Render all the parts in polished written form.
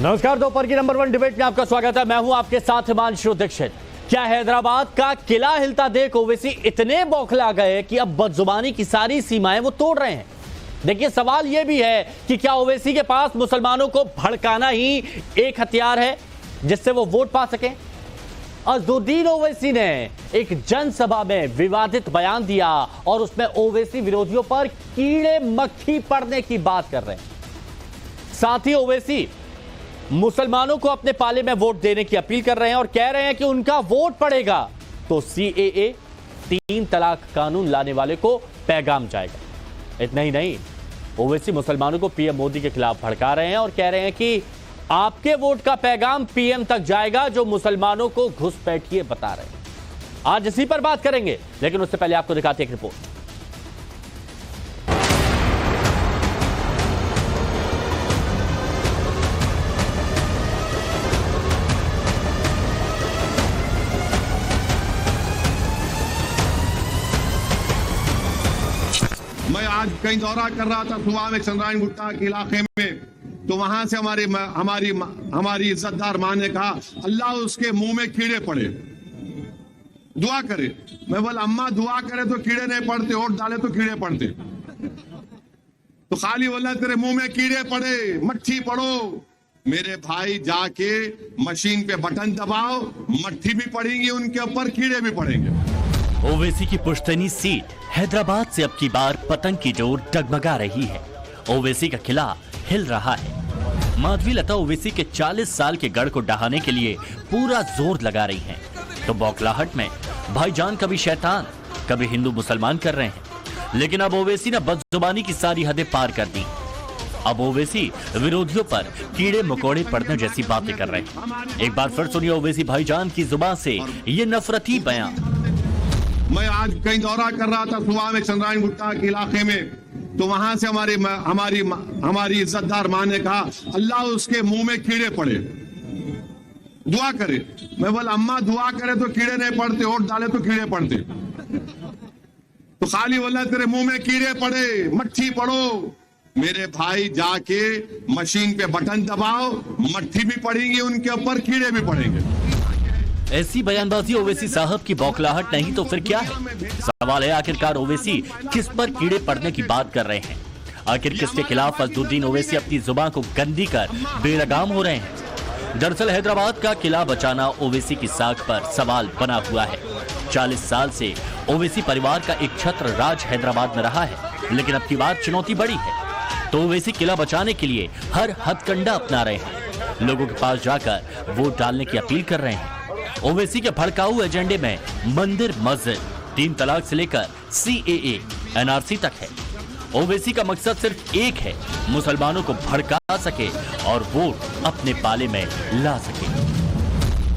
नमस्कार, दोपहर की नंबर 1 डिबेट में आपका स्वागत है। मैं हूं आपके साथ हिमांशु दीक्षित। क्या हैदराबाद का किला हिलता देख ओवैसी इतने बौखला गए कि अब बदजुबानी की सारी सीमाएं वो तोड़ रहे हैं? देखिए, सवाल यह भी है कि क्या ओवैसी के पास मुसलमानों को भड़काना ही एक हथियार है जिससे वो वोट पा सकें? अज़दुद्दीन ओवैसी ने एक जनसभा में विवादित बयान दिया और उसमें ओवैसी विरोधियों पर कीड़े मक्खी पड़ने की बात कर रहे हैं। साथ ही ओवैसी मुसलमानों को अपने पाले में वोट देने की अपील कर रहे हैं और कह रहे हैं कि उनका वोट पड़ेगा तो सीएए 3 तलाक कानून लाने वाले को पैगाम जाएगा। इतना ही नहीं, ओवैसी मुसलमानों को पीएम मोदी के खिलाफ भड़का रहे हैं और कह रहे हैं कि आपके वोट का पैगाम पीएम तक जाएगा जो मुसलमानों को घुसपैठिए बता रहे हैं। आज इसी पर बात करेंगे, लेकिन उससे पहले आपको दिखाते हैं एक रिपोर्ट। मैं आज कहीं दौरा कर रहा था सुबह में चंद्रायन गुट्टा के इलाके में, तो वहां से हमारी इज्जतदार मां ने कहा अल्लाह उसके मुंह में कीड़े पड़े, दुआ करे। मैं बोला अम्मा दुआ करे तो कीड़े नहीं पड़ते, वोट डाले तो कीड़े पड़ते। तो खाली बोला तेरे मुंह में कीड़े पड़े, मट्ठी पड़ो। मेरे भाई जाके मशीन पे बटन दबाओ, मट्ठी भी पड़ेंगी उनके ऊपर, कीड़े भी पड़ेंगे। ओवैसी की पुश्तैनी सीट हैदराबाद से अब की बार पतंग की डोर डगमगा रही है। ओवैसी का किला हिल रहा है। माधवी लता ओवैसी के 40 साल के गढ़ को डहाने के लिए पूरा जोर लगा रही हैं। तो बौखलाहट में भाईजान कभी शैतान कभी हिंदू मुसलमान कर रहे हैं। लेकिन अब ओवैसी ने बदजुबानी की सारी हदें पार कर दी। अब ओवैसी विरोधियों पर कीड़े मकोड़े पड़ने जैसी बातें कर रहे हैं। एक बार फिर सुनिए ओवैसी भाईजान की जुबान से ये नफरती बयान। मैं आज कहीं दौरा कर रहा था सुबह में चंद्रायन गुट्टा के इलाके में, तो वहां से हमारी इज्जतदार मां ने कहा अल्लाह उसके मुंह में कीड़े पड़े, दुआ करे। मैं बोला अम्मा दुआ करे तो कीड़े नहीं पड़ते, वोट डाले तो कीड़े पड़ते। तो खाली बोला तेरे मुंह में कीड़े पड़े, मट्ठी पड़ो। मेरे भाई जाके मशीन पे बटन दबाओ, मट्ठी भी पड़ेंगी उनके ऊपर, कीड़े भी पड़ेंगे। ऐसी बयानबाजी ओवैसी साहब की बौखलाहट नहीं तो फिर क्या है? सवाल है आखिरकार ओवैसी किस पर कीड़े पड़ने की बात कर रहे हैं? आखिर किसके खिलाफ अज़दुद्दीन ओवैसी अपनी जुबान को गंदी कर बेलगाम हो रहे हैं? दरअसल हैदराबाद का किला बचाना ओवैसी की साख पर सवाल बना हुआ है। 40 साल से ओवैसी परिवार का एक छत्र राज हैदराबाद में रहा है, लेकिन अब की बार चुनौती बड़ी है। तो ओवैसी किला बचाने के लिए हर हथकंडा अपना रहे हैं। लोगों के पास जाकर वोट डालने की अपील कर रहे हैं। ओवैसी के भड़काऊ एजेंडे में मंदिर, मस्जिद, 3 तलाक से लेकर सीएए, एनआरसी तक है। ओवैसी का मकसद सिर्फ एक है, मुसलमानों को भड़का सके और वोट अपने पाले में ला सके।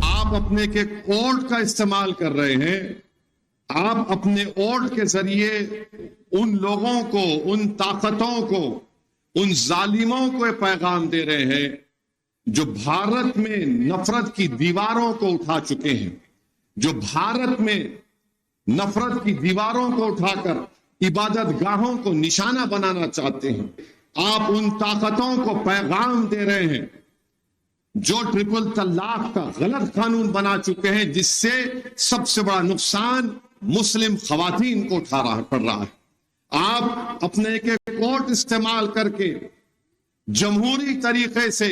आप अपने के वोट का इस्तेमाल कर रहे हैं। आप अपने वोट के जरिए उन लोगों को, उन ताकतों को, उन जालिमों को पैगाम दे रहे हैं जो भारत में नफरत की दीवारों को उठा चुके हैं, जो भारत में नफरत की दीवारों को उठाकर इबादत गाहों को निशाना बनाना चाहते हैं। आप उन ताकतों को पैगाम दे रहे हैं जो ट्रिपल तलाक का गलत कानून बना चुके हैं, जिससे सबसे बड़ा नुकसान मुस्लिम खवातीन को पड़ रहा है। आप अपने के कोर्ट इस्तेमाल करके जमहूरी तरीके से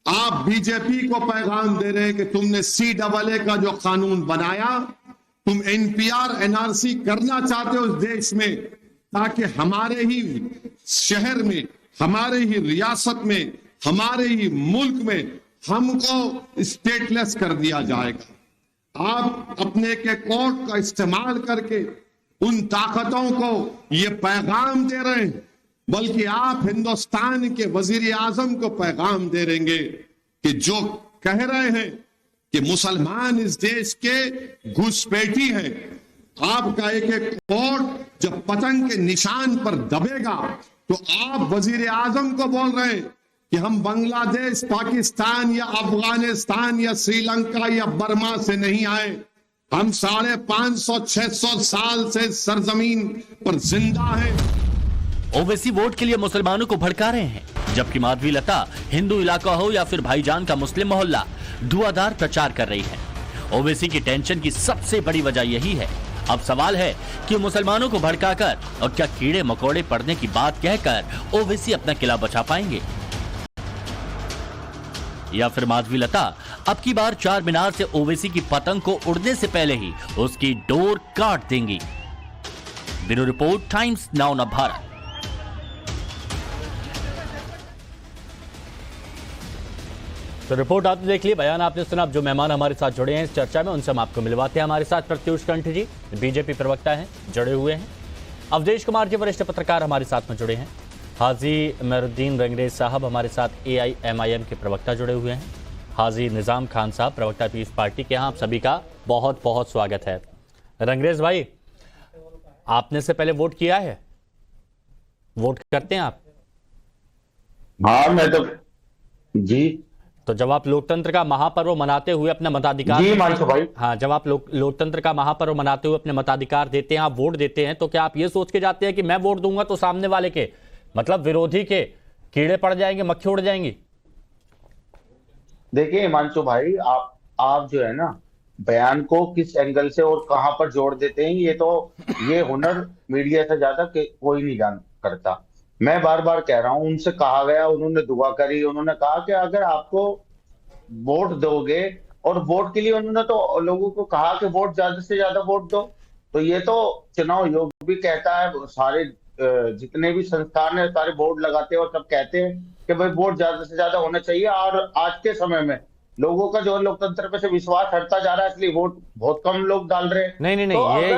आप बीजेपी को पैगाम दे रहे हैं कि तुमने CAA का जो कानून बनाया, तुम NPR NRC करना चाहते हो उस देश में, ताकि हमारे ही शहर में, हमारे ही रियासत में, हमारे ही मुल्क में हमको स्टेटलेस कर दिया जाएगा। आप अपने के कोर्ट का इस्तेमाल करके उन ताकतों को ये पैगाम दे रहे हैं, बल्कि आप हिंदुस्तान के वजीर आजम को पैगाम दे रहेंगे कि जो कह रहे हैं कि मुसलमान इस देश के घुसपैठी हैं, आपका एक एक वोट जब पतंग के निशान पर दबेगा तो आप वजीर आजम को बोल रहे हैं कि हम बांग्लादेश, पाकिस्तान या अफगानिस्तान या श्रीलंका या बर्मा से नहीं आए, हम 550-600 साल से सरजमीन पर जिंदा हैं। ओवैसी वोट के लिए मुसलमानों को भड़का रहे हैं। जबकि माधवी लता हिंदू इलाका हो या फिर भाईजान का मुस्लिम मोहल्ला धुआंधार प्रचार कर रही है। ओवैसी की टेंशन की सबसे बड़ी वजह यही है। अब सवाल है कि मुसलमानों को भड़काकर और क्या कीड़े मकोड़े पड़ने की बात कहकर ओवैसी अपना किला बचा पाएंगे, या फिर माधवी लता अब की बार चार मीनार से ओवैसी की पतंग को उड़ने से पहले ही उसकी डोर काट देंगी। ब्यूरो रिपोर्ट, टाइम्स नाउ न भारत। तो रिपोर्ट आपने देख ली, बयान आपने सुना। अब जो मेहमान हमारे साथ जुड़े हैं इस चर्चा में उनसे हम आपको मिलवाते हैं। हमारे साथ प्रत्युष कंठ जी बीजेपी प्रवक्ता हैं, जुड़े हुए हैं। अवधेश कुमार जी वरिष्ठ पत्रकार हमारे साथ में जुड़े हैं। हाजी मेहरुद्दीन रंगरेज साहब हमारे साथ AIMIM के प्रवक्ता जुड़े हुए हैं। हाजी निजाम खान साहब प्रवक्ता पीस पार्टी के। यहाँ आप सभी का बहुत बहुत स्वागत है। रंगरेज भाई, आपने से पहले वोट किया है? वोट करते हैं आप? हाँ, मैं तो जी। तो जब आप लोकतंत्र का महापर्व मनाते हुए अपना मताधिकार, जी मानसो भाई, हाँ, जब आप लोकतंत्र का महापर्व मनाते हुए अपने मताधिकार देते हैं, आप वोट देते हैं, तो क्या आप ये सोच के जाते हैं कि मैं वोट दूंगा तो सामने वाले के, मतलब विरोधी के कीड़े पड़ जाएंगे, मक्खी उड़ जाएंगी? देखिए हिमांशु भाई, आप जो है ना, बयान को किस एंगल से और कहां पर जोड़ देते हैं, ये हुनर मीडिया से ज्यादा कोई नहीं जान करता। मैं बार बार कह रहा हूं, उनसे कहा गया, उन्होंने दुआ करी, उन्होंने कहा कि अगर आपको वोट दोगे, और वोट के लिए उन्होंने तो लोगों को कहा कि वोट ज्यादा से ज्यादा वोट दो। तो ये तो चुनाव आयोग भी कहता है, सारे जितने भी संस्थान है सारे बोर्ड लगाते हैं और सब कहते हैं कि भाई वोट ज्यादा से ज्यादा होना चाहिए। और आज के समय में लोगों का जो लोकतंत्र पे से विश्वास हटता जा रहा है, इसलिए वोट बहुत कम लोग डाल रहे हैं। नहीं,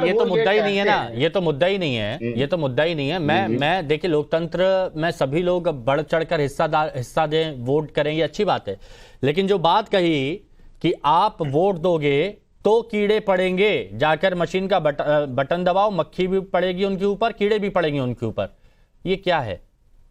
ये तो मुद्दा ही नहीं है ना, ये तो मुद्दा ही नहीं है, ये तो मुद्दा ही नहीं है। मैं देखिए, लोकतंत्र में सभी लोग बढ़ चढ़कर हिस्सा दें, वोट करें, ये अच्छी बात है। लेकिन जो बात कही कि आप वोट दोगे तो कीड़े पड़ेंगे, जाकर मशीन का बटन दबाओ, मक्खी भी पड़ेगी उनके ऊपर, कीड़े भी पड़ेंगे उनके ऊपर, ये क्या है?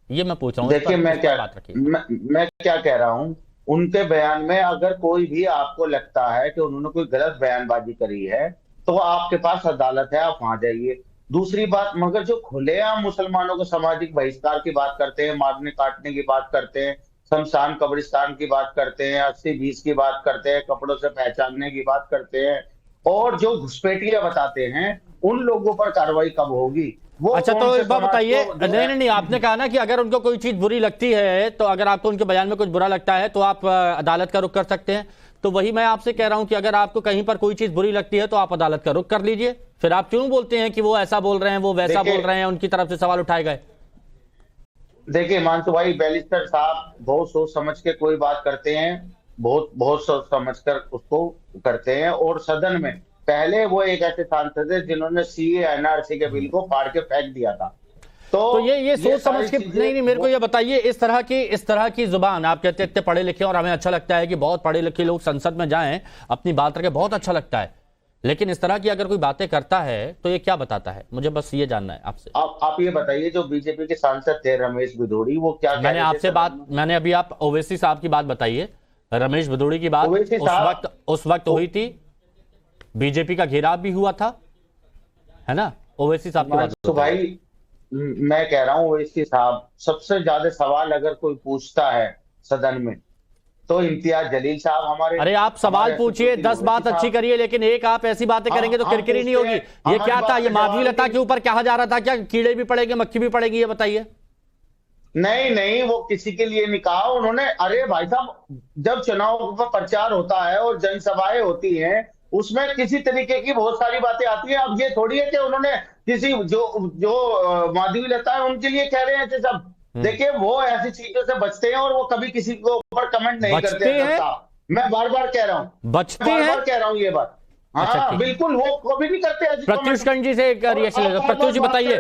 ये मैं पूछ रहा हूँ। देखिए मैं क्या कह रहा हूँ, उनके बयान में अगर कोई भी आपको लगता है कि उन्होंने कोई गलत बयानबाजी करी है, तो आपके पास अदालत है, आप वहां जाइए। दूसरी बात, मगर जो खुलेआम मुसलमानों को सामाजिक बहिष्कार की बात करते हैं, मारने काटने की बात करते हैं, शमशान कब्रिस्तान की बात करते हैं, 80-20 की बात करते हैं, कपड़ों से पहचानने की बात करते हैं, और जो घुसपैठिया बताते हैं, उन लोगों पर कार्रवाई कब होगी? अच्छा, तो एक बात बताइए। नहीं, आपने कहा ना कि अगर उनको कोई चीज बुरी लगती है, तो अगर आपको उनके बयान में कुछ बुरा लगता है तो आप अदालत का रुख कर सकते हैं। तो वही मैं आपसे कह रहा हूं कि अगर आपको कहीं पर कोई चीज बुरी लगती है तो आप अदालत का रुख कर लीजिए। फिर आप क्यों बोलते हैं कि वो ऐसा बोल रहे हैं, वो वैसा बोल रहे हैं, उनकी तरफ से सवाल उठाए गए? देखिए मानसू भाई, बैरिस्टर साहब बहुत सोच समझ के कोई बात करते हैं, बहुत सोच समझ कर उसको करते हैं। और सदन में पहले वो एक ऐसे सांसद है जिन्होंने CA NRC के बिल को फाड़ के फेंक दिया था। तो ये सोच समझ के नहीं, मेरे को ये बताइए, इस तरह की जुबान, आप कहते इतने पढ़े लिखे, और हमें अच्छा लगता है कि बहुत पढ़े लिखे लोग संसद में जाएं, अपनी बात रखें, बहुत अच्छा लगता है। लेकिन इस तरह की अगर कोई बातें करता है तो ये क्या बताता है? मुझे बस ये जानना है आपसे। आप ये बताइए, जो बीजेपी के सांसद थे रमेश भदौड़ी, वो क्या मैंने अभी आप ओवैसी साहब की बात बताइए। रमेश भदौड़ी की बात उस वक्त हुई थी, बीजेपी का घेराव भी हुआ था, है ना? ओवैसी साहब की बात। तो भाई मैं कह रहा हूं, ओवैसी साहब सबसे ज्यादा सवाल अगर कोई पूछता है सदन में तो इम्तियाज जलील साहब हमारे। अरे आप सवाल पूछिए, 10 बात अच्छी करिए, लेकिन एक आप ऐसी बातें करेंगे तो किरकिरी नहीं होगी। ये क्या था? ये माधवी लता के ऊपर कहा जा रहा था, क्या कीड़े भी पड़ेंगे, मक्खी भी पड़ेगी, ये बताइए। नहीं, वो किसी के लिए नहीं कहा उन्होंने। अरे भाई साहब, जब चुनाव का प्रचार होता है और जनसभाएं होती हैं, उसमें किसी तरीके की बहुत सारी बातें आती हैं। अब ये थोड़ी है कि उन्होंने किसी जो माधवी लता है उनके लिए कह रहे हैं सब। देखिए, वो ऐसी चीजों से बचते हैं और वो कभी किसी के ऊपर कमेंट नहीं करते हैं। मैं बार बार कह रहा हूँ, कह रहा हूँ ये बात। हाँ बिल्कुल, वो कभी नहीं करते। प्रत्युष कंठ जी से एक रिएक्शन लेगा। प्रत्युष जी बताइए,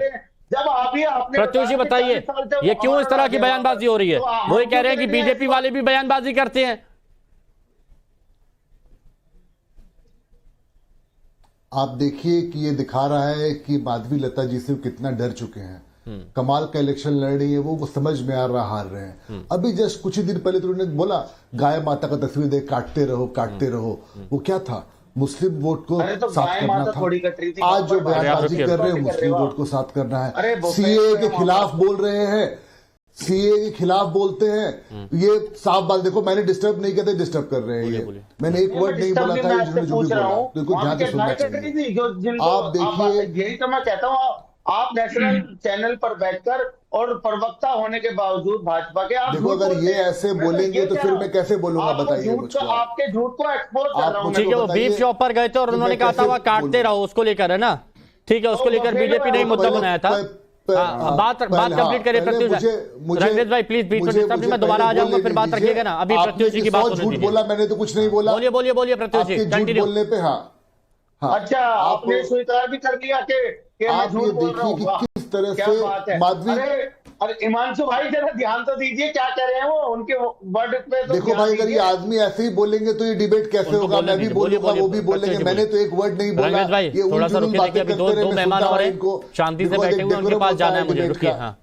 प्रत्युष जी बताइए, ये क्यों इस तरह की बयानबाजी हो रही है? वो ये कह रहे हैं कि बीजेपी वाले भी बयानबाजी करते हैं। आप देखिए कि ये दिखा रहा है कि माधवी लता जी से कितना डर चुके हैं। कमाल का इलेक्शन लड़ रही है, वो समझ में आ रहा हार रहे हैं। अभी जस्ट कुछ ही दिन पहले तो उन्होंने बोला गाय माता का तस्वीर देख काटते रहो। वो क्या था? मुस्लिम वोट को साफ करना था। आज जो बयानबाजी कर रहे हैं, मुस्लिम वोट को साफ करना है। CAA के खिलाफ बोल रहे हैं, सीए के खिलाफ बोलते हैं। ये साफ बात, देखो मैंने डिस्टर्ब नहीं किया था, डिस्टर्ब कर रहे हैं ये। मैंने एक वर्ड नहीं बोला था, जिसने जो भी बोला देखो ध्यान से सुनना चाहिए। आप देखिए, यही तो मैं कहता हूँ, आप नेशनल चैनल पर बैठकर और प्रवक्ता होने के बावजूद भाजपा के, आप देखो अगर ये ऐसे बोलेंगे तो फिर मैं कैसे बोलूंगा, बताइए मुझको। आपके झूठ को एक्सपोज कर रहा हूँ। ठीक है, वो बीफ शॉप पर गए थे और उन्होंने कहा था वह काटते रहो, उसको लेकर है ना। ठीक है, उसको लेकर बीजेपी ने मुद्दा बनाया था। बात कंप्लीट करिए प्रत्युष रंगरेज भाई, प्लीज बीच में डिस्टर्ब नहीं, मैं दोबारा आ जाऊंगा, फिर बात रखिएगा ना। अभी प्रत्युष जी की बात होने दीजिए। बोला मैंने तो कुछ नहीं बोला। बोलिए प्रत्युष जी, कंटिन्यू बोलने पे। हाँ अच्छा, आपने स्वीकार भी कर लिया कि आप ये देखिए कि किस तरह से माधवी। अरे हिमांशु भाई जरा ध्यान तो दीजिए, क्या कह रहे हैं वो, उनके वर्ड पे तो देखो भाई, अगर ये आदमी ऐसे ही बोलेंगे तो ये डिबेट कैसे होगा। मैं भी बोलूंगा, वो भी बोलेंगे। मैंने तो एक वर्ड नहीं बोला। भाई थोड़ा सा रुकिए, देखिए अभी दो मेहमान और हैं, शांति से बैठे हुए, उनके पास जाना है मुझे। रुकिए। हाँ,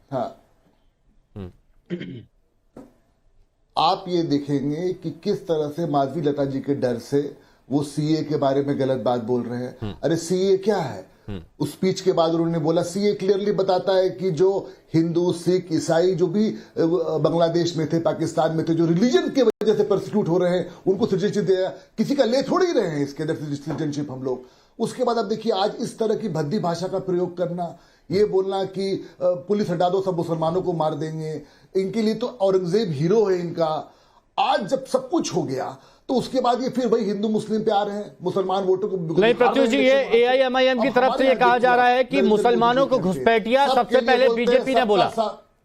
आप ये देखेंगे कि किस तरह से माधवी लता जी के डर से वो सीए के बारे में गलत बात बोल रहे हैं। अरे सीए क्या है? उस स्पीच के बाद उन्होंने बोला, सीए क्लियरली बताता है कि जो हिंदू, सिख, ईसाई जो भी बांग्लादेश में थे, पाकिस्तान में थे, जो रिलीजन के वजह से परसिक्यूट हो रहे हैं, उनको सिटीजनशिप किसी का ले थोड़ी रहे हैं इसके अंदर सिटीजनशिप हम लोग। उसके बाद अब देखिए, आज इस तरह की भद्दी भाषा का प्रयोग करना, ये बोलना कि पुलिस हटा दो, सब मुसलमानों को मार देंगे, इनके लिए तो औरंगजेब हीरो है इनका। आज जब सब कुछ हो गया तो उसके बाद ये फिर वही हिंदू मुस्लिम पे आ रहे हैं, मुसलमान वोटों को नहीं। प्रत्युष जी, ये एआईएमआईएम की तरफ से ये कहा जा रहा है कि मुसलमानों को घुसपैठिया सबसे पहले बीजेपी ने बोला,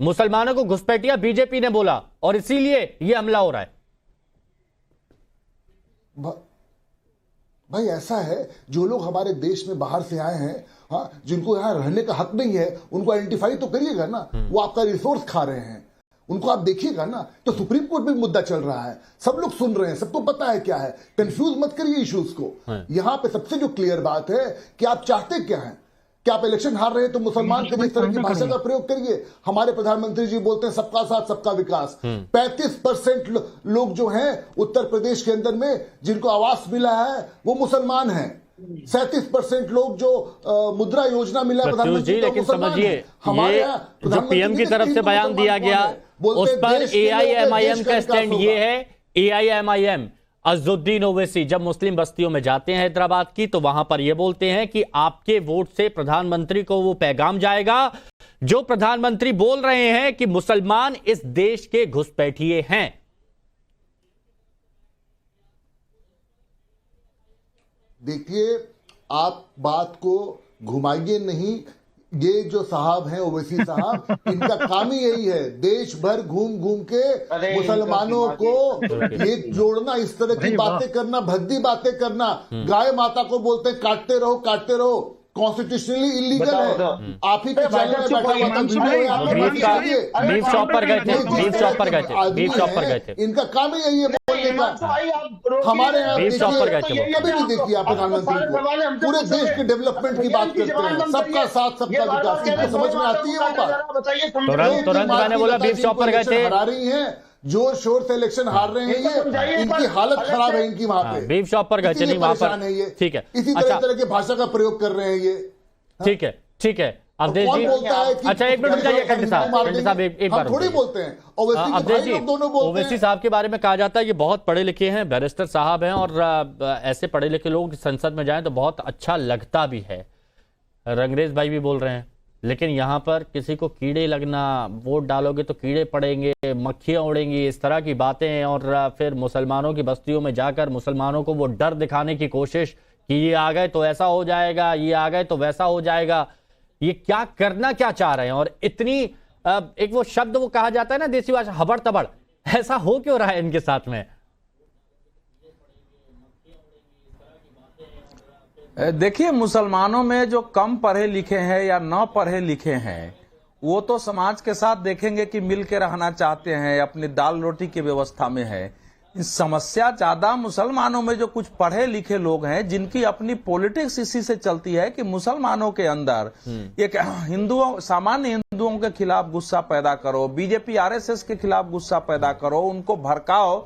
मुसलमानों को घुसपैठिया बीजेपी ने बोला, और इसीलिए ये हमला हो रहा है। भाई ऐसा है, जो लोग हमारे देश में बाहर से आए हैं, हाँ, जिनको यहां रहने का हक नहीं है, उनको आइडेंटिफाई तो करिएगा ना। वो आपका रिसोर्स खा रहे हैं, उनको आप देखिएगा ना। तो सुप्रीम कोर्ट में मुद्दा चल रहा है, सब लोग सुन रहे हैं, सबको पता है क्या है। कंफ्यूज मत करिए इश्यूज को। यहां पे सबसे जो क्लियर बात है कि आप चाहते क्या हैं। क्या आप इलेक्शन हार रहे हैं तो मुसलमान के इस तरह की भाषा का प्रयोग करिए। हमारे प्रधानमंत्री जी बोलते हैं सबका साथ सबका विकास। 35% लोग जो हैं उत्तर प्रदेश के अंदर में जिनको आवास मिला है वो मुसलमान हैं। 37% लोग जो मुद्रा योजना मिला प्रधानमंत्री, लेकिन समझिए, हमारे जो पीएम की तरफ से बयान दिया गया उस पर एआईएमआईएम का स्टैंड ये है। एआईएमआईएम अज़हुद्दीन ओवैसी जब मुस्लिम बस्तियों में जाते हैं हैदराबाद की, तो वहां पर यह बोलते हैं कि आपके वोट से प्रधानमंत्री को वो पैगाम जाएगा जो प्रधानमंत्री बोल रहे हैं कि मुसलमान इस देश के घुसपैठिए हैं। देखिए, आप बात को घुमाइए नहीं। ये जो साहब हैं ओवैसी साहब, इनका काम ही यही है, देश भर घूम घूम के मुसलमानों को ये जोड़ना, इस तरह की बातें करना, भद्दी बातें करना। गाय माता को बोलते हैं काटते रहो काटते रहो, कॉन्स्टिट्यूशनली इलीगल है। आप ही के चैनल में बैठा हुआ था, बीफ शॉप पर गए थे, बीफ शॉप पर गए थे, बीफ शॉप पर गए थे। इनका काम ही यही है बोलने का। हमारे यहाँ बीफ शॉप पर गए थे, कभी भी देखिए आप प्रधानमंत्री को पूरे देश के डेवलपमेंट की बात करते हैं, सबका साथ सबका विकास। इनको समझ में आती है वो बात? तुरंत मैंने बोला बीफ शॉप पर गए थे। हरा रही है, जोर शोर से इलेक्शन हार रहे हैं, ये इनकी हालत खराब है इनकी वहां पे। बीफ शॉप पर गए थे, नहीं वहां पर। ठीक है, इसी तरह की भाषा का प्रयोग कर रहे हैं ये। ठीक है, ठीक है। अवधेश जी, अच्छा एक मिनट रुक जाइए। खंडे साहब एक बार थोड़ी बोलते हैं। अवधेश जी, ओवैसी साहब के बारे में कहा जाता है ये बहुत पढ़े लिखे हैं, बैरिस्टर साहब हैं, और ऐसे पढ़े लिखे लोग संसद में जाएं तो बहुत अच्छा लगता भी है। रंगरेज भाई भी बोल रहे हैं, लेकिन यहाँ पर किसी को कीड़े लगना, वोट डालोगे तो कीड़े पड़ेंगे, मक्खियां उड़ेंगी, इस तरह की बातें, और फिर मुसलमानों की बस्तियों में जाकर मुसलमानों को वो डर दिखाने की कोशिश कि ये आ गए तो ऐसा हो जाएगा, ये आ गए तो वैसा हो जाएगा। ये क्या करना क्या चाह रहे हैं? और इतनी एक वो शब्द वो कहा जाता है ना देसी भाषा, हबड़ तबड़, ऐसा हो क्यों रहा है इनके साथ में? देखिए, मुसलमानों में जो कम पढ़े लिखे हैं या न पढ़े लिखे हैं, वो तो समाज के साथ देखेंगे कि मिल के रहना चाहते हैं, अपनी दाल रोटी की व्यवस्था में है। समस्या ज्यादा मुसलमानों में जो कुछ पढ़े लिखे लोग हैं, जिनकी अपनी पॉलिटिक्स इसी से चलती है कि मुसलमानों के अंदर एक हिंदुओं, सामान्य हिंदुओं के खिलाफ गुस्सा पैदा करो, बीजेपी आरएसएस के खिलाफ गुस्सा पैदा करो, उनको भड़काओ,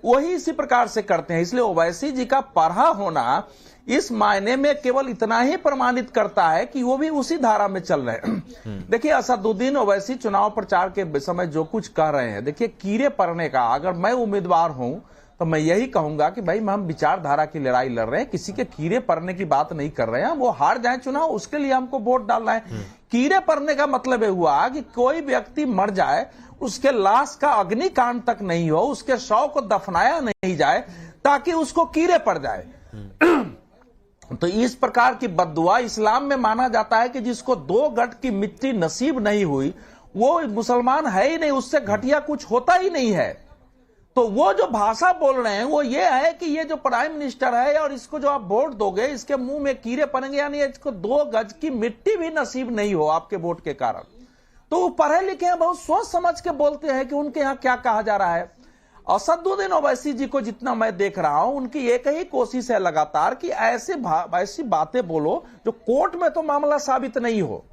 वही इसी प्रकार से करते हैं। इसलिए ओवैसी जी का पढ़ा होना इस मायने में केवल इतना ही प्रमाणित करता है कि वो भी उसी धारा में चल रहे हैं। देखिए असदुद्दीन ओवैसी चुनाव प्रचार के समय जो कुछ कह रहे हैं, देखिए कीड़े पड़ने का, अगर मैं उम्मीदवार हूं तो मैं यही कहूंगा कि भाई हम विचारधारा की लड़ाई लड़ रहे हैं, किसी के कीड़े पड़ने की बात नहीं कर रहे हैं। वो हार जाए चुनाव, उसके लिए हमको वोट डालना है। कीड़े पड़ने का मतलब ये हुआ कि कोई व्यक्ति मर जाए, उसके लाश का अग्निकांड तक नहीं हो, उसके शव को दफनाया नहीं जाए ताकि उसको कीड़े पड़ जाए। तो इस प्रकार की बद्दुआ इस्लाम में माना जाता है कि जिसको 2 गट की मिट्टी नसीब नहीं हुई वो मुसलमान है ही नहीं, उससे घटिया कुछ होता ही नहीं है। तो वो जो भाषा बोल रहे हैं वो ये है कि ये जो प्राइम मिनिस्टर है और इसको जो आप वोट दोगे इसके मुंह में कीड़े पड़ेंगे, यानी इसको 2 गज की मिट्टी भी नसीब नहीं हो आपके वोट के कारण। तो वो पढ़े लिखे हैं, बहुत सोच समझ के बोलते हैं कि उनके यहाँ क्या कहा जा रहा है। असदुद्दीन ओवैसी जी को जितना मैं देख रहा हूं, उनकी एक ही कोशिश है लगातार कि ऐसी बातें बोलो जो कोर्ट में तो मामला साबित नहीं हो,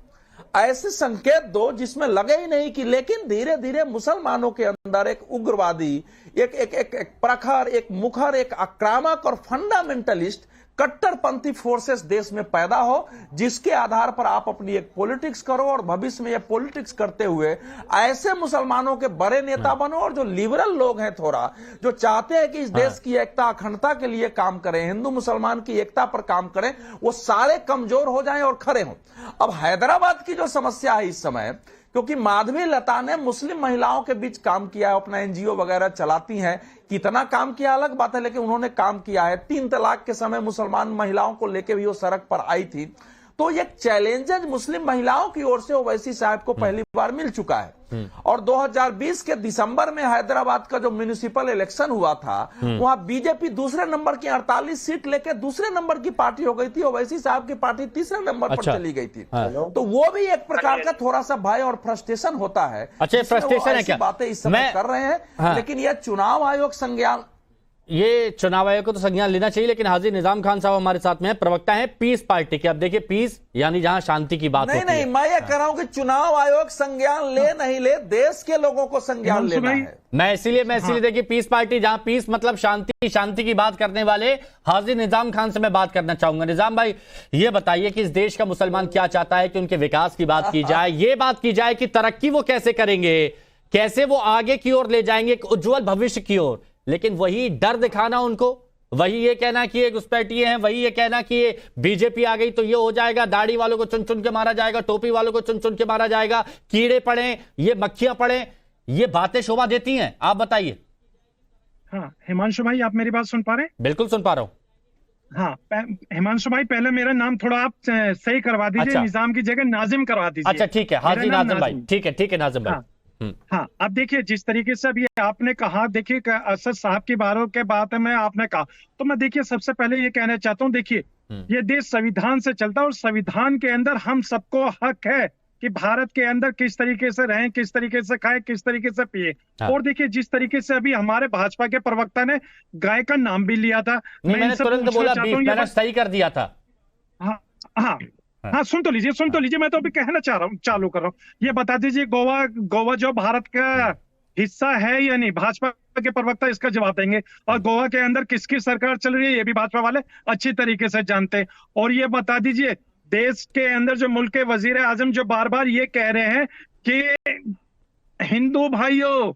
ऐसे संकेत दो जिसमें लगे ही नहीं कि, लेकिन धीरे धीरे मुसलमानों के अंदर एक उग्रवादी, एक प्रखर, एक मुखर, एक आक्रामक और फंडामेंटलिस्ट कट्टरपंथी फोर्सेस देश में पैदा हो, जिसके आधार पर आप अपनी एक पॉलिटिक्स करो और भविष्य में ये पॉलिटिक्स करते हुए ऐसे मुसलमानों के बड़े नेता बनो। और जो लिबरल लोग हैं थोड़ा, जो चाहते हैं कि इस देश की एकता अखंडता के लिए काम करें, हिंदू मुसलमान की एकता पर काम करें, वो सारे कमजोर हो जाएं और खड़े हों। अब हैदराबाद की जो समस्या है इस समय, क्योंकि माधवी लता ने मुस्लिम महिलाओं के बीच काम किया है, अपना एनजीओ वगैरह चलाती हैं, कितना काम किया अलग बात है, लेकिन उन्होंने काम किया है। 3 तलाक के समय मुसलमान महिलाओं को लेकर भी वो सड़क पर आई थी। तो ये चैलेंजेस मुस्लिम महिलाओं की ओर से ओवैसी साहब को पहली बार मिल चुका है। और 2020 के दिसंबर में हैदराबाद का जो म्युनिसिपल इलेक्शन हुआ था, वहां बीजेपी दूसरे नंबर की 48 सीट लेकर दूसरे नंबर की पार्टी हो गई थी, ओवैसी साहब की पार्टी तीसरे नंबर पर चली गई थी। तो वो भी एक प्रकार का थोड़ा सा भय और फ्रस्ट्रेशन होता है। अच्छा, फ्रस्ट्रेशन है क्या? बातें इस समय कर रहे हैं, लेकिन यह चुनाव आयोग संज्ञान, ये चुनाव आयोग को तो संज्ञान लेना चाहिए। लेकिन हाजी निजाम खान साहब हमारे साथ में प्रवक्ता है पीस पार्टी के। अब देखिए, पीस यानी जहां शांति की बात होती है। नहीं, मैं ये कह रहा हूं कि चुनाव आयोग संज्ञान ले नहीं ले, देश के लोगों को संज्ञान लेना है। मैं इसीलिए देखिए, पीस पार्टी, जहां पीस मतलब शांति की बात करने वाले हाजी निजाम खान से मैं बात करना चाहूंगा। निजाम भाई, ये बताइए कि इस देश का मुसलमान क्या चाहता है कि उनके विकास की बात की जाए, ये बात की जाए कि तरक्की वो कैसे करेंगे, कैसे वो आगे की ओर ले जाएंगे, एक उज्जवल भविष्य की ओर। लेकिन वही डर दिखाना उनको, वही ये कहना कि ये घुसपैठिए हैं, वही ये कहना कि ये बीजेपी आ गई तो ये हो जाएगा, दाढ़ी वालों को चुन चुन के मारा जाएगा, टोपी वालों को चुन चुन के मारा जाएगा, कीड़े पड़े, ये मक्खियां पड़े, ये बातें शोभा देती हैं? आप बताइए। हाँ हिमांशु भाई, आप मेरी बात सुन पा रहे हैं? बिल्कुल सुन पा रहा हूं। हाँ हिमांशु भाई, पहले मेरा नाम थोड़ा आप सही करवा दीजिए। अच्छा। निजाम की जगह नाजिम करवा दीजिए। अच्छा ठीक है, हाजी नाजिम भाई, ठीक है नाजिम भाई। हाँ, अब देखिए जिस तरीके से अभी आपने कहा, देखिए असद साहब की बातों के बात में आपने कहा, तो मैं देखिए सबसे पहले ये कहना चाहता हूँ, देखिए ये देश संविधान से चलता है और संविधान के अंदर हम सबको हक है कि भारत के अंदर किस तरीके से रहें, किस तरीके से खाएं, किस तरीके से पिए। और देखिए जिस तरीके से अभी हमारे भाजपा के प्रवक्ता ने गाय का नाम भी लिया था, मैंने तुरंत बोला बीफ, मैंने सही कर दिया था। हाँ सुन तो लीजिए, मैं तो अभी कहना चाह रहा हूँ, चालू कर रहा हूँ। ये बता दीजिए, गोवा जो भारत का हिस्सा है या नहीं? भाजपा के प्रवक्ता इसका जवाब देंगे। और गोवा के अंदर किसकी सरकार चल रही है, ये भी भाजपा वाले अच्छी तरीके से जानते हैं। और ये बता दीजिए, देश के अंदर जो मुल्क के वजीर आजम जो बार बार ये कह रहे हैं कि हिंदू भाइयों,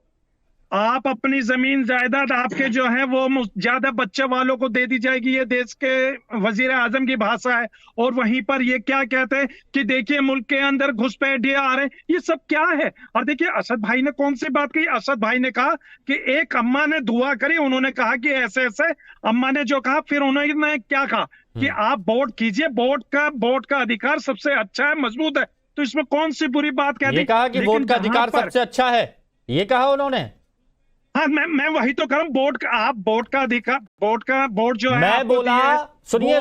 आप अपनी जमीन जायदाद आपके जो है वो ज्यादा बच्चे वालों को दे दी जाएगी, ये देश के वजीर आजम की भाषा है। और वहीं पर ये क्या कहते हैं कि देखिए मुल्क के अंदर घुसपैठिए आ रहे हैं, ये सब क्या है? और देखिए असद भाई ने कौन सी बात कही, असद भाई ने कहा कि एक अम्मा ने दुआ करी, उन्होंने कहा कि ऐसे ऐसे, अम्मा ने जो कहा, फिर उन्होंने क्या कहा कि आप वोट कीजिए, वोट का अधिकार सबसे अच्छा है, मजबूत है। तो इसमें कौन सी बुरी बात कहती? ये कहा कि वोट का अधिकार सबसे अच्छा है, ये कहा उन्होंने। हाँ, मैं वही तो कर रहा हूँ, वोट का अधिकार, वोट जो है, मैं बोला, सुनिए,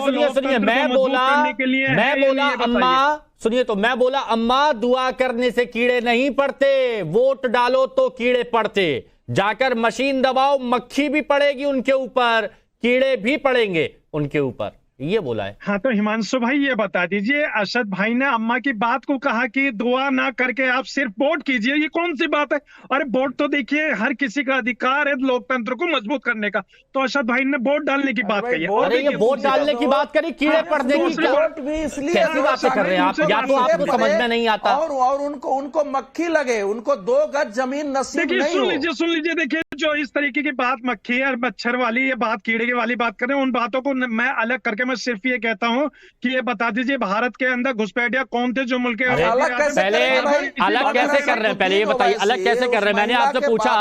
मैं बोला अम्मा, सुनिए, तो मैं बोला अम्मा, दुआ करने से कीड़े नहीं पड़ते, वोट डालो तो कीड़े पड़ते। जाकर मशीन दबाओ, मक्खी भी पड़ेगी उनके ऊपर, कीड़े भी पड़ेंगे उनके ऊपर। ये बोला है। हाँ तो हिमांशु भाई ये बता दीजिए, अरशद भाई ने अम्मा की बात को कहा कि दुआ ना करके आप सिर्फ वोट कीजिए, ये कौन सी बात है? अरे वोट तो देखिए हर किसी का अधिकार है लोकतंत्र को मजबूत करने का, तो अरशद भाई ने वोट डालने की बात कही है। अरे ये वोट डालने की बात करी, कीड़े पड़ने की वोट भी इसलिए कैसी बातें कर रहे हैं आप? या तो आपको समझ में नहीं आता और उनको मक्खी लगे, उनको 2 गज जमीन नसीब नहीं हो। सुन लीजिए देखिए, जो इस तरीके की बात मक्खी और मच्छर वाली ये बात, कीड़े वाली बात कर रहे हैं, उन बातों को मैं अलग करके मैं सिर्फ ये कहता हूं कि ये बता दीजिए भारत के अंदर घुसपैठिया कौन थे जो मुल्क के पहले अलग कैसे कर रहे हैं? पहले ये बताइए अलग कैसे कर रहे हैं? मैंने आपसे पूछा,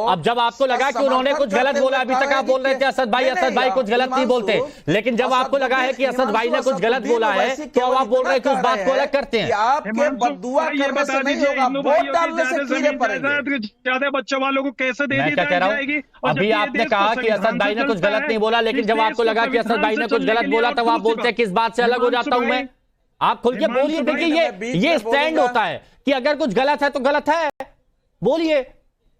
अब जब आपको लगा कि उन्होंने कुछ गलत बोला, अभी तक आप बोल रहे थे असद भाई कुछ गलत नहीं बोलते, लेकिन जब आपको लगा है कि असद भाई ने कुछ गलत बोला है तो अब आप बोल रहे हैं कि उस बात को अलग करते हैं। आपके बद्दुआ करने से नहीं होगा, वोट डालने से कीड़े पड़ेंगे। ज्यादा बच्चों वालों को कैसे दे दी जाएगी? अभी आपने कहा कि असद भाई ने कुछ गलत नहीं बोला, लेकिन जब आपको लगा कि असद भाई ने कुछ गलत बोला तब आप बोलते हैं कि इस बात से अलग हो जाता हूं मैं। आप खुल के बोलिए। देखिए ये स्टैंड होता है कि अगर कुछ गलत है तो गलत है, बोलिए,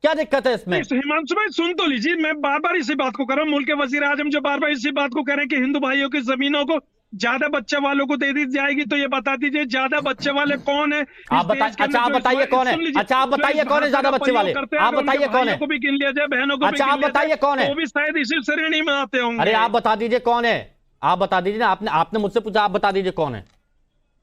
क्या दिक्कत है इसमें? हिमांशु भाई सुन तो लीजिए, मैं बार बार इसी बात को कर रहा हूँ, मुल्क के वजीर आजम जो बार बार इसी बात को कह रहे हैं कि हिंदू भाइयों की जमीनों को ज्यादा बच्चे वालों को दे दी जाएगी, तो ये बता दीजिए ज्यादा बच्चे वाले कौन है? आप बताइए कौन है? अच्छा आप बताइए कौन है ज्यादा बच्चे वाले? आप बताइए कौन है? को भी गिन लिया जाए, बहनों को। अच्छा आप बताइए कौन है? वो भी शायद इसी श्रेणी में आते होंगे। अरे आप बता दीजिए कौन है, आप बता दीजिए ना। आपने मुझसे पूछा, आप बता दीजिए कौन है।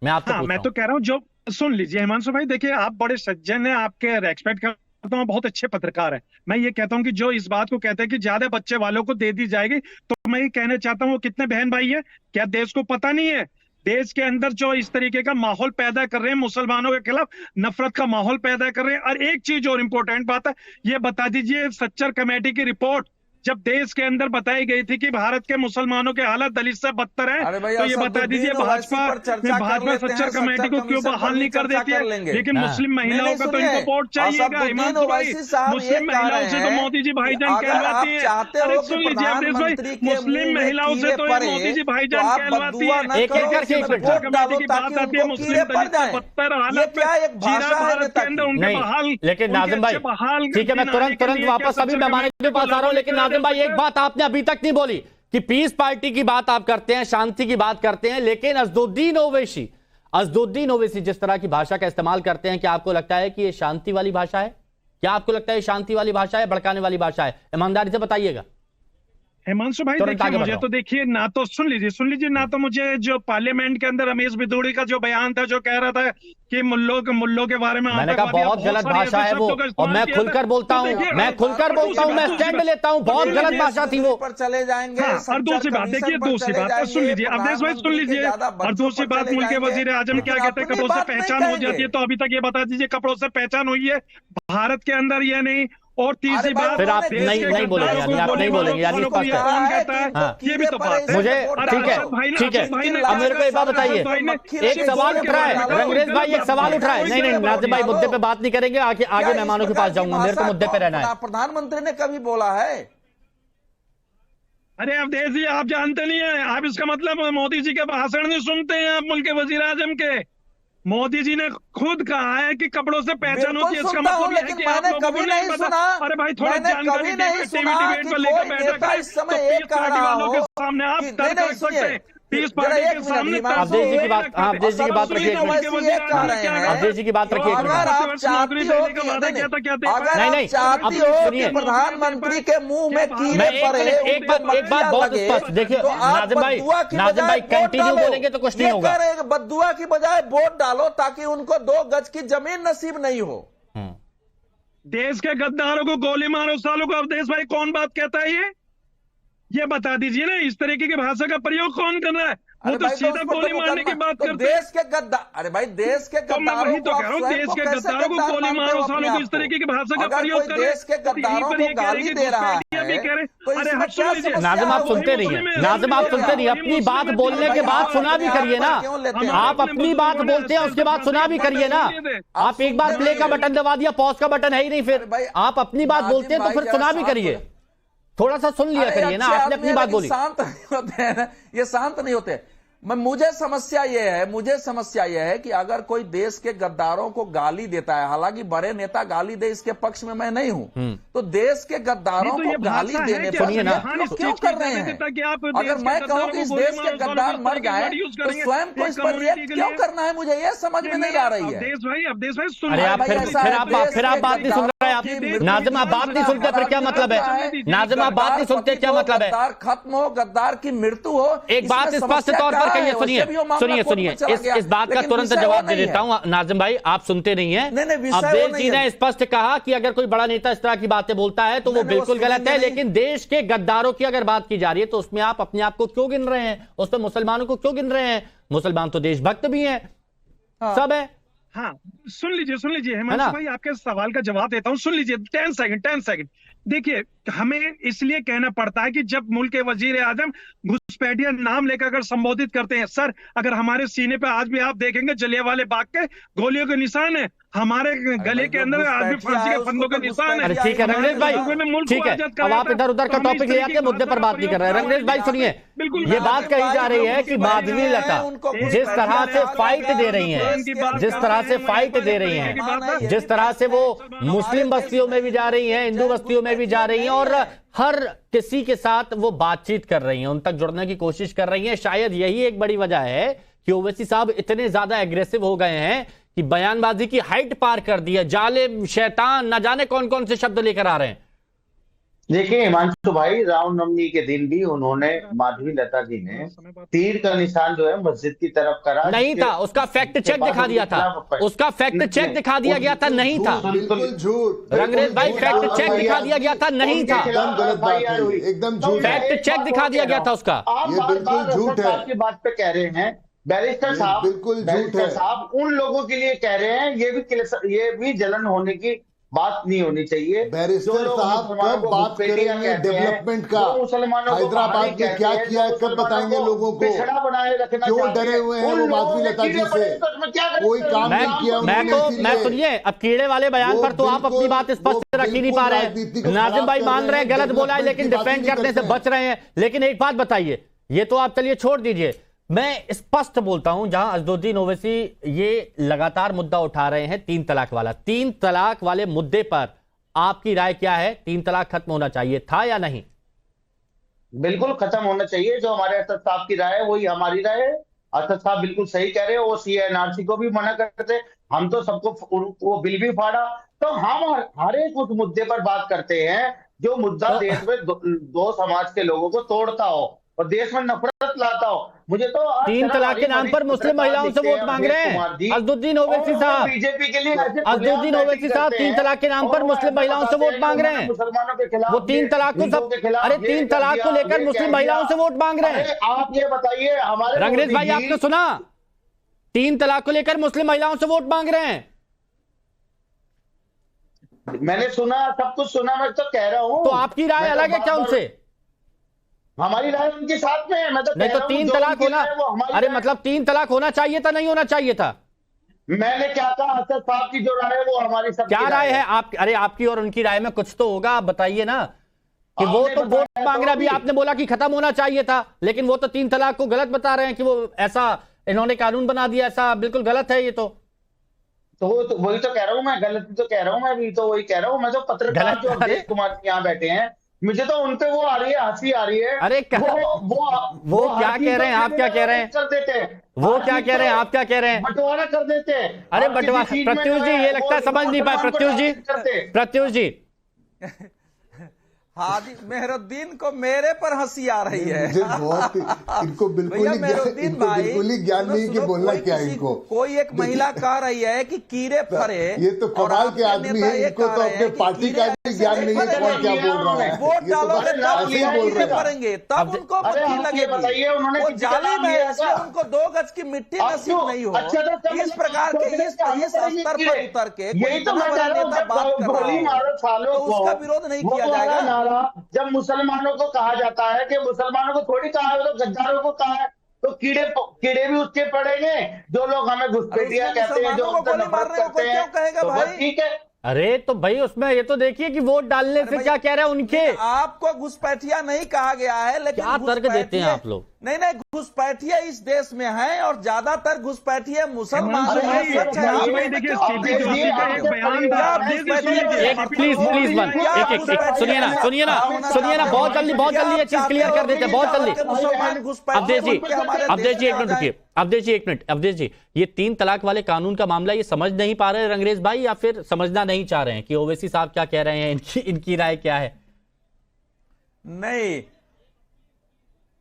मैं आपसे मैं तो कह रहा हूँ, जो सुन लीजिए हिमांशु भाई, देखिए आप बड़े सज्जन हैं, आपके रेस्पेक्ट करता हूँ, बहुत अच्छे पत्रकार है। मैं ये कहता हूँ कि जो इस बात को कहते हैं कि ज्यादा बच्चे वालों को दे दी जाएगी, तो मैं ये कहना चाहता हूँ वो कितने बहन भाई है? क्या देश को पता नहीं है? देश के अंदर जो इस तरीके का माहौल पैदा कर रहे हैं, मुसलमानों के खिलाफ नफरत का माहौल पैदा कर रहे हैं। और एक चीज और इम्पोर्टेंट बात है, ये बता दीजिए सच्चर कमेटी की रिपोर्ट जब देश के अंदर बताई गई थी कि भारत के मुसलमानों के हालत दलित से बदतर है, तो ये बता दीजिए भाजपा सच्चर कमेटी को क्यों बहाल नहीं कर देती है? लेकिन मुस्लिम महिलाओं का तो इनको वोट चाहिएगा हिमांशु भाई। मुस्लिम महिलाओं से तो मोदी जी भाईजान कहलवाती है। अरे सुन लीजिए अवधेश भाई, मुस्लिम महिलाओं से तो मोदी जी भाईजान कहलवाती है। एक करके कमेटी की बात आती है, मुस्लिम दलित से बदतर हालत में भारत के अंदर उनके बहाल। लेकिन नाज़िम भाई ठीक है, मैं तुरंत वापस अभी मेहमानों के पास आ रहा हूँ, लेकिन भाई एक बात आपने अभी तक नहीं बोली कि पीस पार्टी की बात आप करते हैं, शांति की बात करते हैं, लेकिन असदुद्दीन ओवैसी जिस तरह की भाषा का इस्तेमाल करते हैं, क्या आपको लगता है कि ये शांति वाली भाषा है? क्या आपको लगता है शांति वाली भाषा है, भड़काने वाली भाषा है? ईमानदारी से बताइएगा हिमांशु भाई। देखिए मुझे तो देखिए ना तो सुन लीजिए ना तो मुझे जो पार्लियामेंट के अंदर रमेश बिदूड़ी का जो बयान था, जो कह रहा था कि मुल्लों के बारे में, मैंने कहा बहुत गलत भाषा है वो, और मैं खुलकर बोलता हूँ, मैं स्टैंड लेता हूँ, बहुत गलत भाषा थी वो। पर चले जाएंगे। और दूसरी बात देखिए, दूसरी बात सुन लीजिए अवधेश भाई, सुन लीजिए। और दूसरी बात, मुल्क के वजीर आजम क्या कहते हैं, कपड़ों से पहचान हो जाती है, तो अभी तक ये बता दीजिए कपड़ों से पहचान हुई है भारत के अंदर या नहीं? और तीसरी बात, फिर आप नहीं बोलेंगे, यानी आप नहीं बोलेंगे, यानी स्पष्ट है। कौन कहता है? हाँ, ये भी तो बात है। मुझे ठीक है। अब मेरे को एक बात बताइए, एक सवाल उठ रहा है रंगरेज भाई, एक सवाल उठ रहा है। नहीं नाज़िम भाई, मुद्दे पे बात नहीं करेंगे, आगे मेहमानों के पास जाऊंगा, मेरे को मुद्दे पे रहना है। प्रधानमंत्री ने कभी बोला है? अरे अवधेश जी आप जानते नहीं है, आप इसका मतलब मोदी जी के भाषण नहीं सुनते हैं आप, मुल्क के वजीर आजम के। मोदी जी ने खुद कहा है कि कपड़ों से पहचान होती है, इसका मतलब ये है कि आप लोगों को नहीं पता। अरे भाई थोड़ी जानकारी डिबेट पर लेकर बैठा करें, तो पीस पार्टी वालों के सामने आप तर्क रख सकते हैं। पीस पार्टी के सामने अवधेश जी की बात रखिए, अवधेश जी की बात रखिए। नहीं सुनिए, प्रधानमंत्री के मुंह में कीड़े पड़े। एक बात बहुत स्पष्ट देखिए नाज़िम भाई, कंटिन्यू बोलेंगे तो कुछ नहीं होगा। बद्दुआ की बजाय वोट डालो ताकि उनको 2 गज की जमीन नसीब नहीं हो। देश के गद्दारों को गोली मारो सालों को। अवधेश भाई कौन बात कहता है ये बता दीजिए ना, इस तरीके की भाषा का प्रयोग कौन कर रहा है? वो तो सीधा गोली मारने की बात करते हैं। देश के गद्दार, अरे भाई देश के गद्दारों तो कह रहा हूँ, देश के गद्दारों को गोली मारो सालों को, इस तरीके की भाषा का प्रयोग कर रहे हैं। देश के गद्दारों को गाली दे रहा है, अरे नाज़िम आप सुनते रहिए, अपनी बात बोलने के बाद सुना भी करिए ना। आप अपनी बात बोलते हैं, उसके बाद सुना भी करिए ना। आप एक बार प्ले का बटन दबा दिया, पॉज का बटन है ही नहीं, फिर आप अपनी बात बोलते हैं तो फिर सुना भी करिए, थोड़ा सा सुन लिया करिए ना। आपने अपनी बात बोली। शांत नहीं होते हैं, ये शांत नहीं होते। मुझे समस्या यह है कि अगर कोई देश के गद्दारों को गाली देता है, हालांकि बड़े नेता गाली दे इसके पक्ष में मैं नहीं हूं, तो देश के गद्दारों को गाली देने पर क्यों कर रहे हैं? अगर मैं कहूं कि इस देश के गद्दार मर जाए तो स्वयं को इस पर रिएक्ट क्यों करना है, मुझे ये समझ में नहीं आ रही है। अरे आप फिर आप बात नहीं सुन रहे हैं। आप नाज़िम, आप बात नहीं सुनते, फिर क्या मतलब है? नाज़िम, आप बात नहीं सुनते, क्या मतलब है? गद्दार खत्म हो, गद्दार की मृत्यु हो। एक बात स्पष्ट तौर पर कहिए, सुनिए इस बात का तुरंत जवाब दे देता हूं। नाज़िम भाई, आप सुनते नहीं है। अब्देल जी ने स्पष्ट कहा कि अगर कोई बड़ा नेता इस तरह की बातें बोलता है तो वो बिल्कुल गलत है, लेकिन देश के गद्दारों की अगर बात की जा रही है तो उसमें आप अपने आप को क्यों गिन रहे हैं? उसमें मुसलमानों को क्यों गिन रहे हैं? मुसलमान तो देशभक्त भी हैं, सब है। हाँ, सुन लीजिए हिमांशु भाई, आपके सवाल का जवाब देता हूं। सुन लीजिए 10 सेकंड। देखिए, हमें इसलिए कहना पड़ता है कि जब मुल्क के वजीर आजम घुसपैठिया नाम लेकर अगर संबोधित करते हैं, सर अगर हमारे सीने पे आज भी आप देखेंगे जलियांवाले बाग के गोलियों के निशान है, हमारे गले के अंदर आज भी फांसी के फंदों के निशान है। ठीक है रंगरेज भाई, ठीक है, अब आप इधर उधर का टॉपिक ले आके मुद्दे पर बात नहीं कर रहे हैं। रंगरेज भाई सुनिए, ये बात कही जा रही है कि माधवी लता जिस तरह से फाइट दे रही हैं, जिस तरह से वो मुस्लिम बस्तियों में भी जा रही हैं, हिंदू बस्तियों में भी जा रही हैं और हर किसी के साथ वो बातचीत कर रही हैं, उन तक जुड़ने की कोशिश कर रही हैं। शायद यही एक बड़ी वजह है कि ओवैसी साहब इतने ज्यादा एग्रेसिव हो गए हैं कि बयानबाजी की हाइट पार कर दी है। जालिम, शैतान, न जाने कौन कौन से शब्द लेकर आ रहे हैं। देखिए हिमांशु भाई, रामनवमी के दिन भी उन्होंने, माधवी लता जी ने तीर का निशान जो है मस्जिद की तरफ करा, नहीं था, उसका फैक्ट चेक दिखा दिया था, उसका फैक्ट चेक दिखा दिया गया था, नहीं था। बिल्कुल झूठ रंगरेज भाई, फैक्ट चेक दिखा दिया गया था, नहीं था, एकदम गलत बात है, एकदम झूठ। फैक्ट चेक दिखा दिया गया था उसका। ये बिल्कुल झूठ है, आपकी बात पे कह रहे हैं बैरिस्टर साहब, बिल्कुल झूठ है साहब, उन लोगों के लिए कह रहे हैं, ये भी जलन होने की बात नहीं होनी चाहिए। बैरिस्टर साहब कब बात करेंगे डेवलपमेंट का? हैदराबाद में क्या किया है कब बताएंगे लोगों को? बनाए रखना क्यों डरे हुए हैं वो माधवी लता जी से? कोई काम नहीं किया उन्होंने। मैं सुनिए, अब कीड़े वाले बयान पर तो आप अपनी बात स्पष्ट रख ही नहीं पा रहे हैं। नाज़िम भाई मान रहे हैं गलत बोला है, लेकिन डिफेंड करने से बच रहे हैं। लेकिन एक बात बताइए, ये तो आप चलिए छोड़ दीजिए, मैं स्पष्ट बोलता हूं, जहां अज़दुद्दीन ओवैसी ये लगातार मुद्दा उठा रहे हैं 3 तलाक वाला, 3 तलाक वाले मुद्दे पर आपकी राय क्या है? 3 तलाक खत्म होना चाहिए था या नहीं? बिल्कुल खत्म होना चाहिए। जो हमारे असद साहब की राय है वही हमारी राय है। असद साहब बिल्कुल सही कह रहे हैं, वो CNRC को भी मना करते, हम तो सबको वो बिल भी फाड़ा। तो हम हर एक उस मुद्दे पर बात करते हैं जो मुद्दा देश में दो समाज के लोगों को तोड़ता हो और देश में नफरत लाता हो। मुझे तो 3 तलाक के नाम पर मुस्लिम महिलाओं से वोट मांग रहे हैं अज़दुद्दीन ओवैसी साहब। बीजेपी के लिए अज़दुद्दीन ओवैसी साहब 3 तलाक के नाम पर मुस्लिम महिलाओं से वोट मांग रहे हैं। मुसलमानों के खिलाफ वो 3 तलाक को सब, अरे 3 तलाक को लेकर मुस्लिम महिलाओं से वोट मांग रहे हैं। आप ये बताइए, हमारे रंगरेज भाई आपने सुना, 3 तलाक को लेकर मुस्लिम महिलाओं से वोट मांग रहे हैं। मैंने सुना, सब कुछ सुना, मैं तो कह रहा हूं। तो आपकी राय अलग है क्या उनसे? हमारी राय उनके साथ में है। मैं तो नहीं तो 3 तलाक होना, अरे मतलब 3 तलाक होना चाहिए था, नहीं होना चाहिए था? मैंने क्या कहा, असद साहब की जो राय है वो हमारी सब क्या राय है आप? अरे आपकी और उनकी राय में कुछ तो होगा, आप बताइए ना। कि वो तो वोट मांग रहे, अभी आपने बोला कि खत्म होना चाहिए था, लेकिन वो तो 3 तलाक को गलत बता रहे हैं कि वो ऐसा इन्होंने कानून बना दिया, ऐसा बिल्कुल गलत है ये तो वही तो कह रहा हूँ मैं, गलत तो कह रहा हूँ मैं भी, तो वही कह रहा हूँ मैं। तो पत्रकार जो अवधेश कुमार यहाँ बैठे हैं, मुझे तो उनपे वो आ रही है, हंसी आ रही है। अरे वो क्या कह रहे हैं, आप क्या कह रहे हैं? कर देते हैं वो क्या कह रहे हैं, आप क्या कह रहे हैं? बंटवारा कर देते हैं। अरे बंटवारा, प्रत्युष जी ये लगता है समझ नहीं पाए। प्रत्युष जी हादी मेहरुद्दीन को मेरे पर हंसी आ रही है। बहुत इनको बिल्कुल ही ज्ञान नहीं कि बोलना क्या है इनको। कोई एक महिला कह रही है कि कीड़े फरे, ये तो कमाल के आदमी है, इनको तो अपने पार्टी का भी ज्ञान नहीं है कौन क्या बोल रहा है। वोट डालोगे तब फरेंगे, तब उनको बुद्धि लगेगी। वो जालिम है, इसलिए उनको 2 गज की मिट्टी नसीब नहीं हो। इस प्रकार के इस स्तर पर उतर के कोई इतना बड़ा नेता बात कर रहा है तो उसका विरोध नहीं किया जाएगा। जब मुसलमानों को कहा जाता है कि मुसलमानों को थोड़ी कहा है, तो गद्दारों को कहा है, तो कीड़े भी उसके पड़ेंगे। जो लोग हमें घुसपैठिया कहते हैं, जो उनसे नफरत करते हैं, तो बस ठीक है। अरे तो भाई उसमें ये तो देखिए कि वोट डालने से क्या कह रहे हैं उनके। आपको घुसपैठिया नहीं कहा गया है, लेकिन क्या तर्क देते हैं आप लोग? नहीं नहीं, घुसपैठिए इस देश में हैं और ज्यादातर घुसपैठिए मुसलमान हिमांशु भाई, हैं। सच है। हिमांशु भाई, देखिए, सीपी जोशी का एक बयान था। आप घुसपैठिए एक प्लीज वन एक सुनिए ना बहुत जल्दी ये चीज क्लियर कर देते हैं, बहुत जल्दी। अवधेश जी एक मिनट अवधेश जी, ये 3 तलाक वाले कानून का मामला ये समझ नहीं पा रहे रंगरेज भाई, या फिर समझना नहीं चाह रहे हैं कि ओवैसी साहब क्या कह रहे हैं, इनकी राय क्या है? नहीं,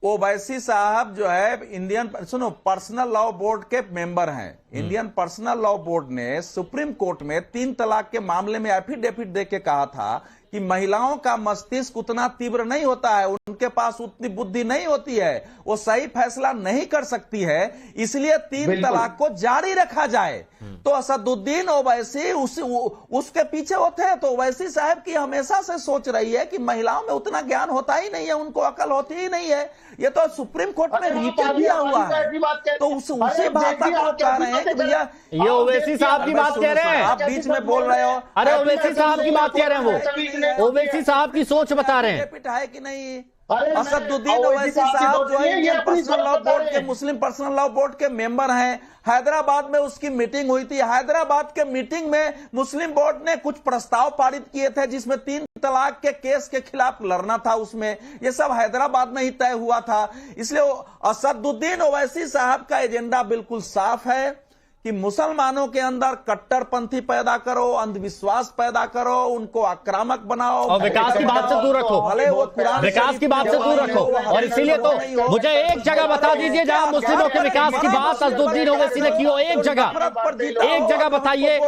ओवैसी साहब जो है इंडियन पर्सनल लॉ बोर्ड के मेंबर हैं। इंडियन पर्सनल लॉ बोर्ड ने सुप्रीम कोर्ट में 3 तलाक के मामले में एफिडेविट देके कहा था कि महिलाओं का मस्तिष्क उतना तीव्र नहीं होता है, उनके पास उतनी बुद्धि नहीं होती है, वो सही फैसला नहीं कर सकती है, इसलिए 3 तलाक को जारी रखा जाए। तो असदुद्दीन ओवैसी उसके पीछे होते हैं। तो ओवैसी साहब की हमेशा से सोच रही है कि महिलाओं में उतना ज्ञान होता ही नहीं है, उनको अकल होती ही नहीं है। ये तो सुप्रीम कोर्ट में रिपोर्ट दिया हुआ है। तो उसी भाषा को कह रहे हैं कि भैया ये ओवैसी साहब की बात कह रहे हैं, आप बीच में बोल रहे हो। अरे ओवैसी साहब की बात कह रहे हैं, वो ओवैसी साहब की सोच बता रहे हैं। है कि नहीं? असदुद्दीन ओवैसी साहब जो है इंडियन पर्सनल लॉ बोर्ड के, मुस्लिम पर्सनल लॉ बोर्ड के मेंबर हैं। हैदराबाद में उसकी मीटिंग हुई थी। हैदराबाद के मीटिंग में मुस्लिम बोर्ड ने कुछ प्रस्ताव पारित किए थे जिसमें 3 तलाक के केस के खिलाफ लड़ना था। उसमें ये सब हैदराबाद में ही तय हुआ था। इसलिए असदुद्दीन ओवैसी साहब का एजेंडा बिल्कुल साफ है कि मुसलमानों के अंदर कट्टरपंथी पैदा करो, अंधविश्वास पैदा करो, उनको आक्रामक बनाओ और विकास की बात से दूर रखो, भले वो कुरान विकास की बात से दूर रखो। और इसीलिए तो मुझे एक जगह बता दीजिए जहां मुस्लिमों के विकास की बात असदुद्दीन ओवैसी ने की हो। एक जगह बताइए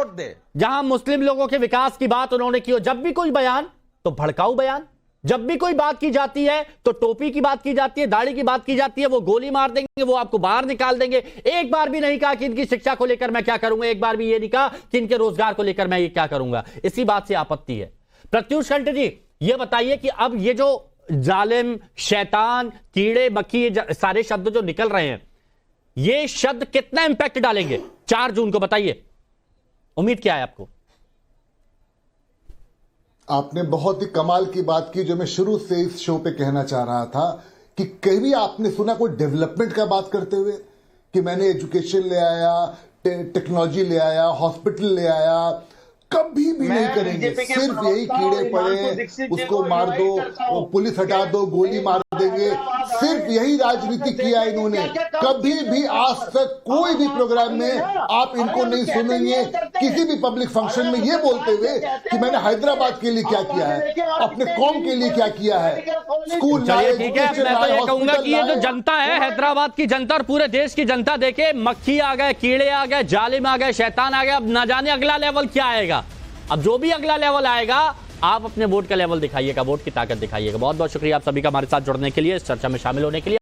जहां मुस्लिम लोगों के विकास की बात उन्होंने की हो। जब भी कोई बयान तो भड़काऊ बयान, जब भी कोई बात की जाती है तो टोपी की बात की जाती है, दाढ़ी की बात की जाती है, वो गोली मार देंगे, वो आपको बाहर निकाल देंगे। एक बार भी नहीं कहा कि इनकी शिक्षा को लेकर मैं क्या करूंगा, एक बार भी ये नहीं कहा कि इनके रोजगार को लेकर मैं ये क्या करूंगा। इसी बात से आपत्ति है। प्रत्युष कंठ जी, ये बताइए कि अब ये जो जालिम, शैतान, कीड़े मक्खी, ये सारे शब्द जो निकल रहे हैं, ये शब्द कितना इंपैक्ट डालेंगे 4 जून को, बताइए, उम्मीद क्या है आपको? आपने बहुत ही कमाल की बात की जो मैं शुरू से इस शो पे कहना चाह रहा था कि कभी आपने सुना कोई डेवलपमेंट का बात करते हुए कि मैंने एजुकेशन ले आया, टेक्नोलॉजी ले आया, हॉस्पिटल ले आया? कभी भी नहीं करेंगे। सिर्फ यही कीड़े पड़े, उसको मार दो, पुलिस हटा दो, गोली मार देंगे, सिर्फ यही राजनीति किया इन्होंने। कभी भी आज तक कोई भी प्रोग्राम में आप इनको नहीं सुनेंगे किसी भी पब्लिक फंक्शन में ये बोलते हुए कि मैंने हैदराबाद के लिए क्या किया है, अपने कौम के लिए क्या किया है, स्कूल लाए, ठीक है। मैं तो ये कहूंगा कि ये जो जनता है, हैदराबाद की जनता और पूरे देश की जनता, देखे मक्खी आ गए, कीड़े आ गए, जालिम आ गए, शैतान आ गए, अब ना जाने अगला लेवल क्या आएगा। अब जो भी अगला लेवल आएगा, आप अपने वोट का लेवल दिखाइएगा, वोट की ताकत दिखाइएगा। बहुत बहुत शुक्रिया आप सभी का हमारे साथ जुड़ने के लिए, इस चर्चा में शामिल होने के लिए।